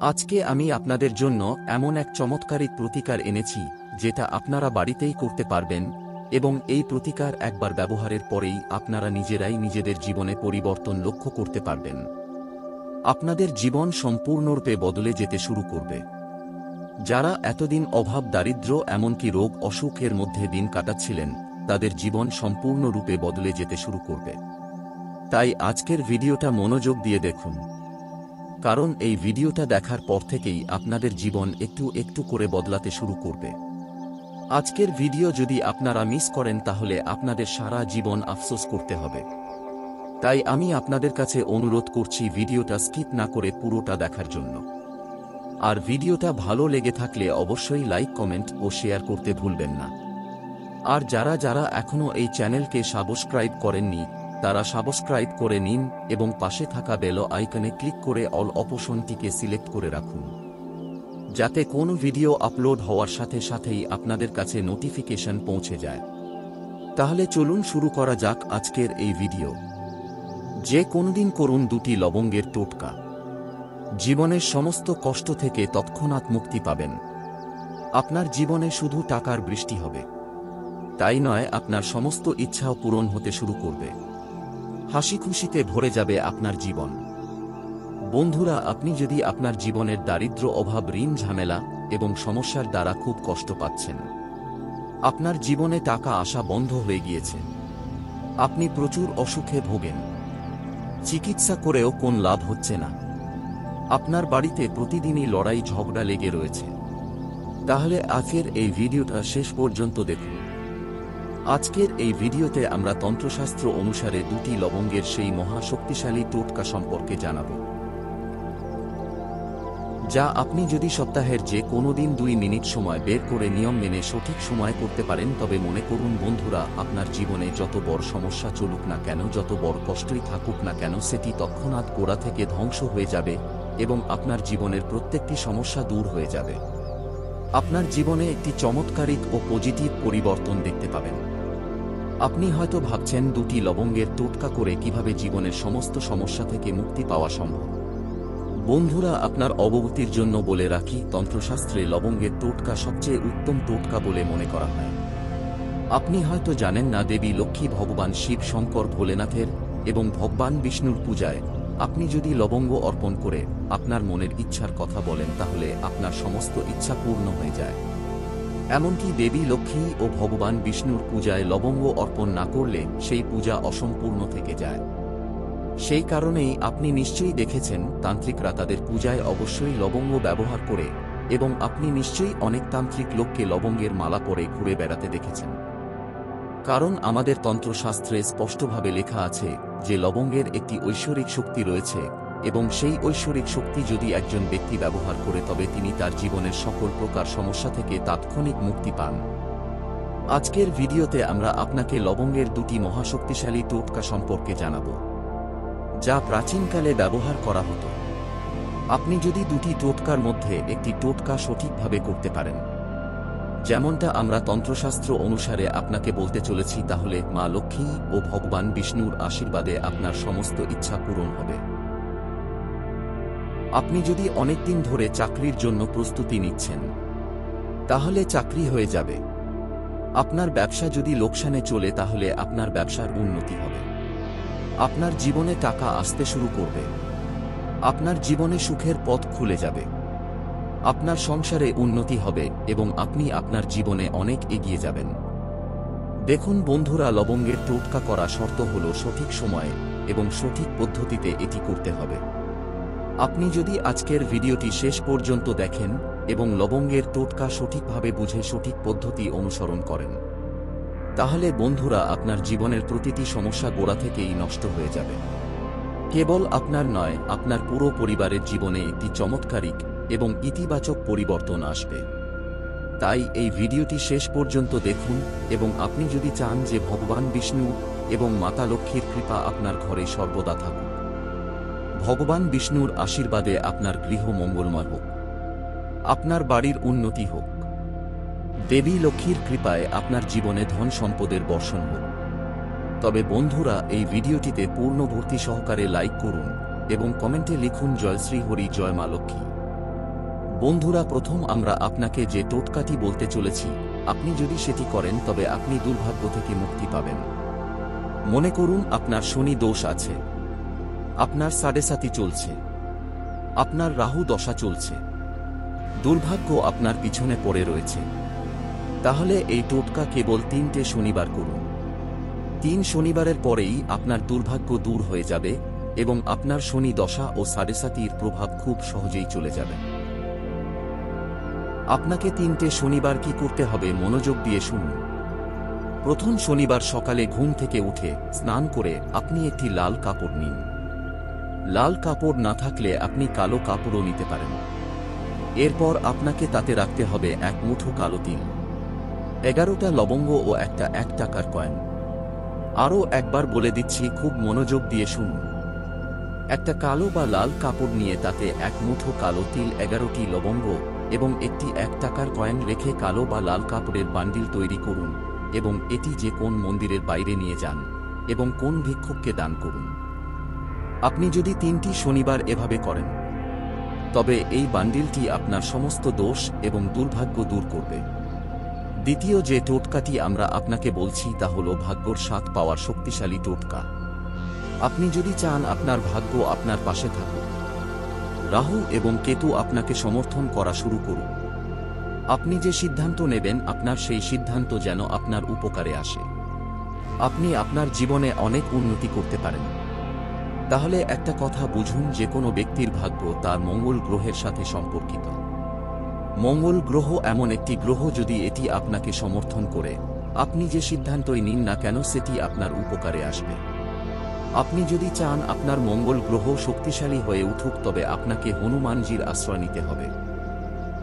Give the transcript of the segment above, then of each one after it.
আজকে আমি আপনাদের জন্য এমন এক চমৎকারী প্রতিকার এনেছি যেটা আপনারা বাড়িতেই করতে পারবেন এবং এই প্রতিকার একবার ব্যবহারের পরেই আপনারা নিজেরাই নিজেদের জীবনে পরিবর্তন লক্ষ্য করতে পারবেন। আপনাদের জীবন সম্পূর্ণরূপে বদলে যেতে শুরু করবে। যারা এতদিন অভাব, দারিদ্র্য, এমনকি রোগ অসুখের মধ্যে দিন কাটাচ্ছিলেন, তাদের জীবন সম্পূর্ণরূপে বদলে যেতে শুরু করবে। তাই আজকের ভিডিওটা মনোযোগ দিয়ে দেখুন, কারণ এই ভিডিওটা দেখার পর থেকেই আপনাদের জীবন একটু একটু করে বদলাতে শুরু করবে। আজকের ভিডিও যদি আপনারা মিস করেন তাহলে আপনাদের সারা জীবন আফসোস করতে হবে। তাই আমি আপনাদের কাছে অনুরোধ করছি ভিডিওটা স্কিপ না করে পুরোটা দেখার জন্য। আর ভিডিওটা ভালো লেগে থাকলে অবশ্যই লাইক, কমেন্ট ও শেয়ার করতে ভুলবেন না। আর যারা যারা এখনও এই চ্যানেলকে সাবস্ক্রাইব করেননি তারা সাবস্ক্রাইব করে নিন এবং পাশে থাকা বেল আইকনে ক্লিক করে অল অপশনটিকে সিলেক্ট করে রাখুন, যাতে কোনো ভিডিও আপলোড হওয়ার সাথে সাথেই আপনাদের কাছে নোটিফিকেশন পৌঁছে যায়। তাহলে চলুন শুরু করা যাক আজকের এই ভিডিও। যে কোনোদিন করুন 2টি লবঙ্গের টোটকা। জীবনের সমস্ত কষ্ট থেকে তৎক্ষণাৎ মুক্তি পাবেন। আপনার জীবনে শুধু টাকার বৃষ্টি হবে, তাই নয়, আপনার সমস্ত ইচ্ছাও পূরণ হতে শুরু করবে। হাসি খুশিতে ভরে যাবে আপনার জীবন। বন্ধুরা, আপনি যদি আপনার জীবনের দারিদ্র্য, অভাব, ঋণ, ঝামেলা এবং সমস্যার দ্বারা খুব কষ্ট পাচ্ছেন, আপনার জীবনে টাকা আসা বন্ধ হয়ে গিয়েছে, আপনি প্রচুর অসুখে ভোগেন, চিকিৎসা করেও কোন লাভ হচ্ছে না, আপনার বাড়িতে প্রতিদিনই লড়াই ঝগড়া লেগে রয়েছে, তাহলে আজকের এই ভিডিওটা শেষ পর্যন্ত দেখুন। আজকের এই ভিডিওতে আমরা তন্ত্রশাস্ত্র অনুসারে 2টি লবঙ্গের সেই মহাশক্তিশালী টোটকা সম্পর্কে জানাব, যা আপনি যদি সপ্তাহের যে কোনো দিন 2 মিনিট সময় বের করে নিয়ম মেনে সঠিক সময় করতে পারেন, তবে মনে করুন বন্ধুরা, আপনার জীবনে যত বড় সমস্যা চলুক না কেন, যত বড় কষ্টই থাকুক না কেন, সেটি তৎক্ষণাৎ গোড়া থেকে ধ্বংস হয়ে যাবে এবং আপনার জীবনের প্রত্যেকটি সমস্যা দূর হয়ে যাবে। আপনার জীবনে একটি চমৎকারিক ও পজিটিভ পরিবর্তন দেখতে পাবেন। আপনি হয়তো ভাবছেন 2টি লবঙ্গের টোটকা করে কিভাবে জীবনের সমস্ত সমস্যা থেকে মুক্তি পাওয়া সম্ভব। বন্ধুরা, আপনার অবগতির জন্য বলে রাখি, তন্ত্রশাস্ত্রে লবঙ্গের টোটকা সবচেয়ে উত্তম টোটকা বলে মনে করা হয়। আপনি হয়তো জানেন না, দেবী লক্ষ্মী, ভগবান শিব, শঙ্কর, ভোলেনাথের এবং ভগবান বিষ্ণুর পূজায় আপনি যদি লবঙ্গ অর্পণ করে আপনার মনের ইচ্ছার কথা বলেন, তাহলে আপনার সমস্ত ইচ্ছা পূর্ণ হয়ে যায়। এমনকি দেবী লক্ষ্মী ও ভগবান বিষ্ণুর পূজায় লবঙ্গ অর্পণ না করলে সেই পূজা অসম্পূর্ণ থেকে যায়। সেই কারণেই আপনি নিশ্চয়ই দেখেছেন তান্ত্রিকরা তাদের পূজায় অবশ্যই লবঙ্গ ব্যবহার করে, এবং আপনি নিশ্চয়ই অনেক তান্ত্রিক লোককে লবঙ্গের মালা পরে ঘুরে বেড়াতে দেখেছেন। কারণ আমাদের তন্ত্রশাস্ত্রে স্পষ্টভাবে লেখা আছে যে লবঙ্গের একটি ঐশ্বরিক শক্তি রয়েছে, এবং সেই ঐশ্বরিক শক্তি যদি একজন ব্যক্তি ব্যবহার করে তবে তিনি তার জীবনের সকল প্রকার সমস্যা থেকে তাৎক্ষণিক মুক্তি পান। আজকের ভিডিওতে আমরা আপনাকে লবঙ্গের 2টি মহাশক্তিশালী টোটকা সম্পর্কে জানাব, যা প্রাচীনকালে ব্যবহার করা হতো। আপনি যদি 2টি টোটকার মধ্যে একটি টোটকা সঠিকভাবে করতে পারেন, যেমনটা আমরা তন্ত্রশাস্ত্র অনুসারে আপনাকে বলতে চলেছি, তাহলে মা লক্ষ্মী ও ভগবান বিষ্ণুর আশীর্বাদে আপনার সমস্ত ইচ্ছা পূরণ হবে। আপনি যদি অনেকদিন ধরে চাকরির জন্য প্রস্তুতি নিচ্ছেন, তাহলে চাকরি হয়ে যাবে। আপনার ব্যবসা যদি লোকসানে চলে, তাহলে আপনার ব্যবসার উন্নতি হবে। আপনার জীবনে টাকা আসতে শুরু করবে। আপনার জীবনে সুখের পথ খুলে যাবে। আপনার সংসারে উন্নতি হবে এবং আপনি আপনার জীবনে অনেক এগিয়ে যাবেন। দেখুন বন্ধুরা, লবঙ্গের টোটকা করা শর্ত হল সঠিক সময়ে এবং সঠিক পদ্ধতিতে এটি করতে হবে। আপনি যদি আজকের ভিডিওটি শেষ পর্যন্ত দেখেন এবং লবঙ্গের টোটকা সঠিকভাবে বুঝে সঠিক পদ্ধতি অনুসরণ করেন, তাহলে বন্ধুরা আপনার জীবনের প্রতিটি সমস্যা গোড়া থেকেই নষ্ট হয়ে যাবে। কেবল আপনার নয়, আপনার পুরো পরিবারের জীবনে একটি চমৎকারিক এবং ইতিবাচক পরিবর্তন আসবে। তাই এই ভিডিওটি শেষ পর্যন্ত দেখুন, এবং আপনি যদি চান যে ভগবান বিষ্ণু এবং মাতা লক্ষ্মীর কৃপা আপনার ঘরে সর্বদা থাকুক, ভগবান বিষ্ণুর আশীর্বাদে আপনার গৃহ মঙ্গলময় হোক, আপনার বাড়ির উন্নতি হোক, দেবী লক্ষ্মীর কৃপায় আপনার জীবনে ধন সম্পদের বর্ষণ হোক, তবে বন্ধুরা এই ভিডিওটিতে পূর্ণ ভক্তি সহকারে লাইক করুন এবং কমেন্টে লিখুন জয় শ্রী হরি, জয় মা লক্ষ্মী। বন্ধুরা, প্রথম আমরা আপনাকে যে টোটকাটি বলতে চলেছি, আপনি যদি সেটি করেন তবে আপনি দুর্ভাগ্য থেকে মুক্তি পাবেন। মনে করুন আপনার শনি দোষ আছে, আপনার সাড়ে-সাতি চলছে, আপনার রাহু দশা চলছে, দুর্ভাগ্য আপনার পিছনে পড়ে রয়েছে। তাহলে এই টোটকা কেবল 3টে শনিবার করুন। 3 শনিবারের পরেই আপনার দুর্ভাগ্য দূর হয়ে যাবে এবং আপনার শনি দশা ও সাড়ে-সাতির প্রভাব খুব সহজেই চলে যাবে। আপনাকে 3টে শনিবার কি করতে হবে মনোযোগ দিয়ে শুনুন। প্রথম শনিবার সকালে ঘুম থেকে উঠে স্নান করে আপনি একটি লাল কাপড় নিন। লাল কাপড় না থাকলে আপনি কালো কাপড়ও নিতে পারেন। এরপর আপনাকে তাতে রাখতে হবে 1 মুঠো কালো তিল, 11টা লবঙ্গ ও একটা 1 টাকার কয়েন। আরও একবার বলে দিচ্ছি, খুব মনোযোগ দিয়ে শুনুন। একটা কালো বা লাল কাপড় নিয়ে তাতে 1 মুঠো কালো তিল, 11টি লবঙ্গ এবং একটি 1 টাকার কয়েন রেখে কালো বা লাল কাপড়ের বান্ডিল তৈরি করুন এবং এটি যে কোন মন্দিরের বাইরে নিয়ে যান এবং কোন ভিক্ষুককে দান করুন। আপনি যদি 3টি শনিবার এভাবে করেন তবে এই বান্ডিলটি আপনার সমস্ত দোষ এবং দুর্ভাগ্য দূর করবে। দ্বিতীয় যে টোটকাটি আমরা আপনাকে বলছি তা হল ভাগ্যর সাথ পাওয়ার শক্তিশালী টোটকা। আপনি যদি চান আপনার ভাগ্য আপনার পাশে থাকুক, রাহু এবং কেতু আপনাকে সমর্থন করা শুরু করুন, আপনি যে সিদ্ধান্ত নেবেন আপনার সেই সিদ্ধান্ত যেন আপনার উপকারে আসে, আপনি আপনার জীবনে অনেক উন্নতি করতে পারেন, তাহলে একটা কথা বুঝুন, যে কোনো ব্যক্তির ভাগ্য তার মঙ্গল গ্রহের সাথে সম্পর্কিত। মঙ্গল গ্রহ এমন একটি গ্রহ, যদি এটি আপনাকে সমর্থন করে আপনি যে সিদ্ধান্তই নিন না কেন সেটি আপনার উপকারে আসবে। আপনি যদি চান আপনার মঙ্গল গ্রহ শক্তিশালী হয়ে উঠুক তবে আপনাকে হনুমানজির আশ্রয় নিতে হবে,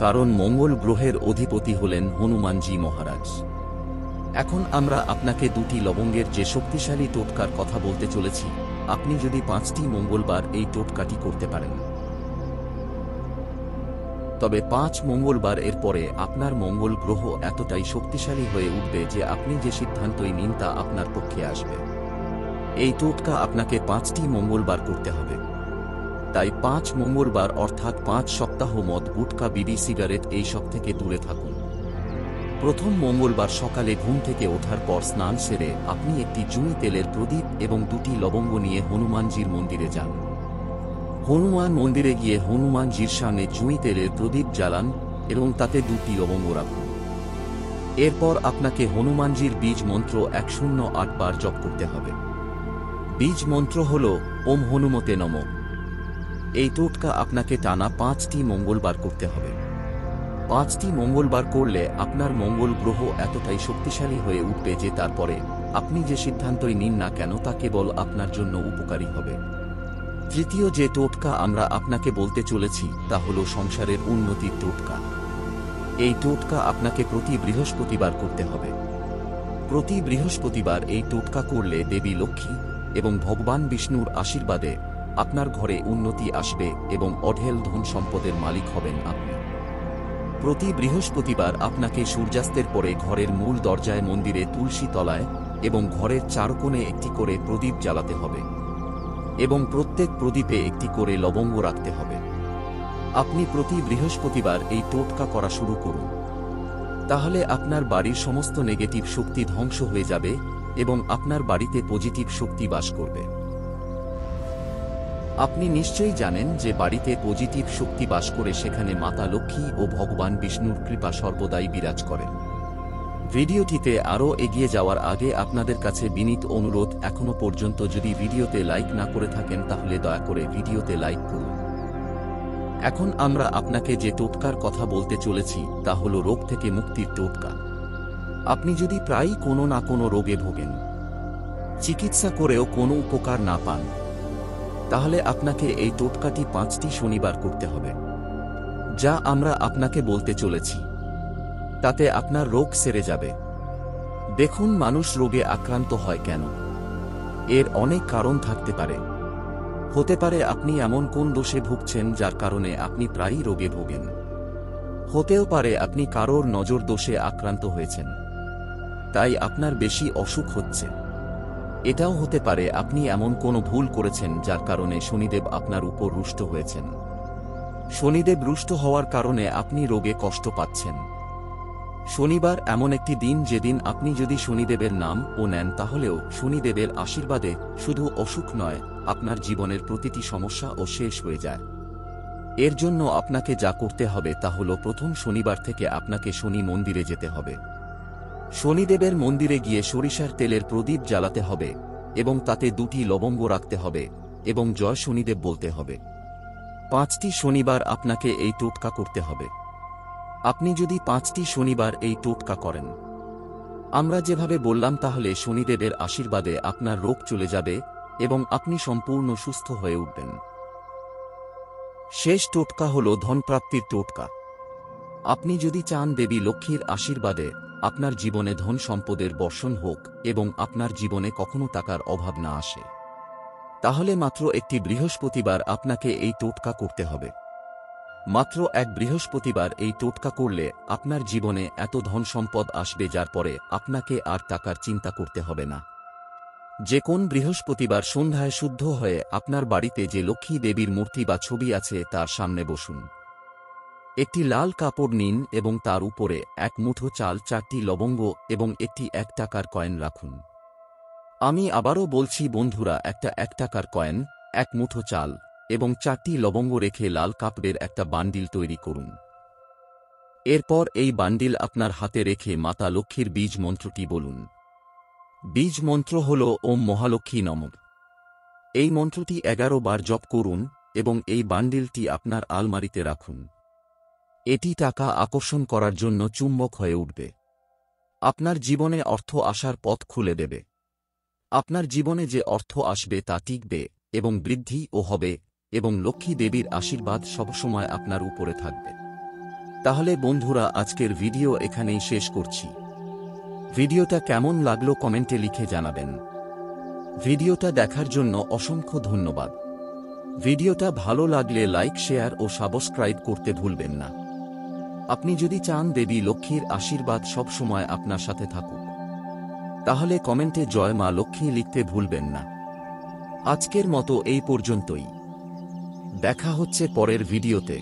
কারণ মঙ্গল গ্রহের অধিপতি হলেন হনুমানজি মহারাজ। এখন আমরা আপনাকে 2টি লবঙ্গের যে শক্তিশালী টোটকার কথা বলতে চলেছি। আপনি যদি 5টি মঙ্গলবার এই টোটকাটি করতে পারেন তবে 5 মঙ্গলবার এর পরে আপনার মঙ্গল গ্রহ এতটাই শক্তিশালী হয়ে উঠবে যে আপনি যে সিদ্ধান্তই নিন তা আপনার পক্ষে আসবে। এই টোটকা আপনাকে 5টি মঙ্গলবার করতে হবে। তাই 5 মঙ্গলবার অর্থাৎ 5 সপ্তাহ মদ, গুটকা, বিড়ি, সিগারেট এইসব থেকে দূরে থাকুন। প্রথম মঙ্গলবার সকালে ঘুম থেকে ওঠার পর স্নান সেরে আপনি একটি জুঁই তেলের প্রদীপ এবং 2টি লবঙ্গ নিয়ে হনুমানজির মন্দিরে যান। হনুমান মন্দিরে গিয়ে হনুমানজির সামনে জুঁই তেলের প্রদীপ জ্বালান এবং তাতে 2টি লবঙ্গ রাখুন। এরপর আপনাকে হনুমানজির বীজ মন্ত্র 108 বার জপ করতে হবে। বীজ মন্ত্র হল ওম হনুমতে নমঃ। এই টোটকা আপনাকে টানা 5টি মঙ্গলবার করতে হবে। 5টি মঙ্গলবার করলে আপনার মঙ্গল গ্রহ এতটাই শক্তিশালী হয়ে উঠবে যে তারপরে আপনি যে সিদ্ধান্তই নিন না কেন তা কেবল আপনার জন্য উপকারী হবে। তৃতীয় যে টোটকা আমরা আপনাকে বলতে চলেছি তা হল সংসারের উন্নতির টোটকা। এই টোটকা আপনাকে প্রতি বৃহস্পতিবার করতে হবে। প্রতি বৃহস্পতিবার এই টোটকা করলে দেবী লক্ষ্মী এবং ভগবান বিষ্ণুর আশীর্বাদে আপনার ঘরে উন্নতি আসবে এবং অঢেল ধন সম্পদের মালিক হবেন আপনি। প্রতি বৃহস্পতিবার আপনাকে সূর্যাস্তের পরে ঘরের মূল দরজায়, মন্দিরে, তুলসী তলায় এবং ঘরের 4 কোণে একটি করে প্রদীপ জ্বালাতে হবে এবং প্রত্যেক প্রদীপে একটি করে লবঙ্গ রাখতে হবে। আপনি প্রতি বৃহস্পতিবার এই টোটকা করা শুরু করুন, তাহলে আপনার বাড়ির সমস্ত নেগেটিভ শক্তি ধ্বংস হয়ে যাবে এবং আপনার বাড়িতে পজিটিভ শক্তি বাস করবে। আপনি নিশ্চয়ই জানেন যে বাড়িতে পজিটিভ শক্তি বাস করে সেখানে মাতা লক্ষ্মী ও ভগবান বিষ্ণুর কৃপা সর্বদাই বিরাজ করে। ভিডিওটিতে আরও এগিয়ে যাওয়ার আগে আপনাদের কাছে বিনীত অনুরোধ, এখনো পর্যন্ত যদি ভিডিওতে লাইক না করে থাকেন তাহলে দয়া করে ভিডিওতে লাইক করুন। এখন আমরা আপনাকে যে টোটকার কথা বলতে চলেছি তা হল রোগ থেকে মুক্তির টোটকা। আপনি যদি প্রায়ই কোনো না কোনো রোগে ভোগেন, চিকিৎসা করেও কোনো উপকার না পান, তাহলে আপনাকে এই টোটকাটি 5টি শনিবার করতে হবে। যা আমরা আপনাকে বলতে চলেছি তাতে আপনার রোগ সেরে যাবে। দেখুন, মানুষ রোগে আক্রান্ত হয় কেন? এর অনেক কারণ থাকতে পারে। হতে পারে আপনি এমন কোন দোষে ভুগছেন যার কারণে আপনি প্রায়ই রোগে ভোগেন। হতেও পারে আপনি কারোর নজর দোষে আক্রান্ত হয়েছেন, তাই আপনার বেশি অসুখ হচ্ছে। এটাও হতে পারে আপনি এমন কোনো ভুল করেছেন যার কারণে শনিদেব আপনার উপর রুষ্ট হয়েছেন। শনিদেব রুষ্ট হওয়ার কারণে আপনি রোগে কষ্ট পাচ্ছেন। শনিবার এমন একটি দিন যেদিন আপনি যদি শনিদেবের নাম ও নেন তাহলেও শনিদেবের আশীর্বাদে শুধু অসুখ নয়, আপনার জীবনের প্রতিটি সমস্যাও শেষ হয়ে যায়। এর জন্য আপনাকে যা করতে হবে তা হল প্রথম শনিবার থেকে আপনাকে শনি মন্দিরে যেতে হবে। শনিদেবের মন্দিরে গিয়ে সরিষার তেলের প্রদীপ জ্বালাতে হবে এবং তাতে 2টি লবঙ্গ রাখতে হবে এবং জয় শনিদেব বলতে হবে। 5টি শনিবার আপনাকে এই টোটকা করতে হবে। আপনি যদি 5টি শনিবার এই টোটকা করেন, আমরা যেভাবে বললাম, তাহলে শনিদেবের আশীর্বাদে আপনার রোগ চলে যাবে এবং আপনি সম্পূর্ণ সুস্থ হয়ে উঠবেন। শেষ টোটকা হল ধনপ্রাপ্তির টোটকা। আপনি যদি চান দেবী লক্ষ্মীর আশীর্বাদে আপনার জীবনে ধন সম্পদের বর্ষণ হোক এবং আপনার জীবনে কখনো টাকার অভাব না আসে, তাহলে মাত্র একটি বৃহস্পতিবার আপনাকে এই টোটকা করতে হবে। মাত্র এক বৃহস্পতিবার এই টোটকা করলে আপনার জীবনে এত ধন সম্পদ আসবে যার পরে আপনাকে আর টাকার চিন্তা করতে হবে না। যে কোন বৃহস্পতিবার সন্ধ্যায় শুদ্ধ হয়ে আপনার বাড়িতে যে লক্ষ্মী দেবীর মূর্তি বা ছবি আছে তার সামনে বসুন। একটি লাল কাপড় নিন এবং তার উপরে 1 মুঠো চাল, 4টি লবঙ্গ এবং একটি 1 টাকার কয়েন রাখুন। আমি আবারও বলছি বন্ধুরা, একটা 1 টাকার কয়েন, 1 মুঠো চাল এবং 4টি লবঙ্গ রেখে লাল কাপড়ের একটা বান্ডিল তৈরি করুন। এরপর এই বান্ডিল আপনার হাতে রেখে মাতা লক্ষ্মীর বীজ মন্ত্রটি বলুন। বীজ মন্ত্র হল ওম মহালক্ষ্মী নমঃ। এই মন্ত্রটি 11 বার জপ করুন এবং এই বান্ডিলটি আপনার আলমারিতে রাখুন। এটি টাকা আকর্ষণ করার জন্য চুম্বক হয়ে উঠবে। আপনার জীবনে অর্থ আসার পথ খুলে দেবে। আপনার জীবনে যে অর্থ আসবে তা টিকবে এবং বৃদ্ধিও হবে এবং লক্ষ্মী দেবীর আশীর্বাদ সবসময় আপনার উপরে থাকবে। তাহলে বন্ধুরা, আজকের ভিডিও এখানেই শেষ করছি। ভিডিওটা কেমন লাগলো কমেন্টে লিখে জানাবেন। ভিডিওটা দেখার জন্য অসংখ্য ধন্যবাদ। ভিডিওটা ভালো লাগলে লাইক, শেয়ার ও সাবস্ক্রাইব করতে ভুলবেন না। আপনি যদি চান দেবী লক্ষ্মীর আশীর্বাদ সবসময় আপনার সাথে থাকুক, তাহলে কমেন্টে জয় মা লক্ষ্মী লিখতে ভুলবেন না। আজকের মতো এই পর্যন্তই। দেখা হচ্ছে পরের ভিডিওতে।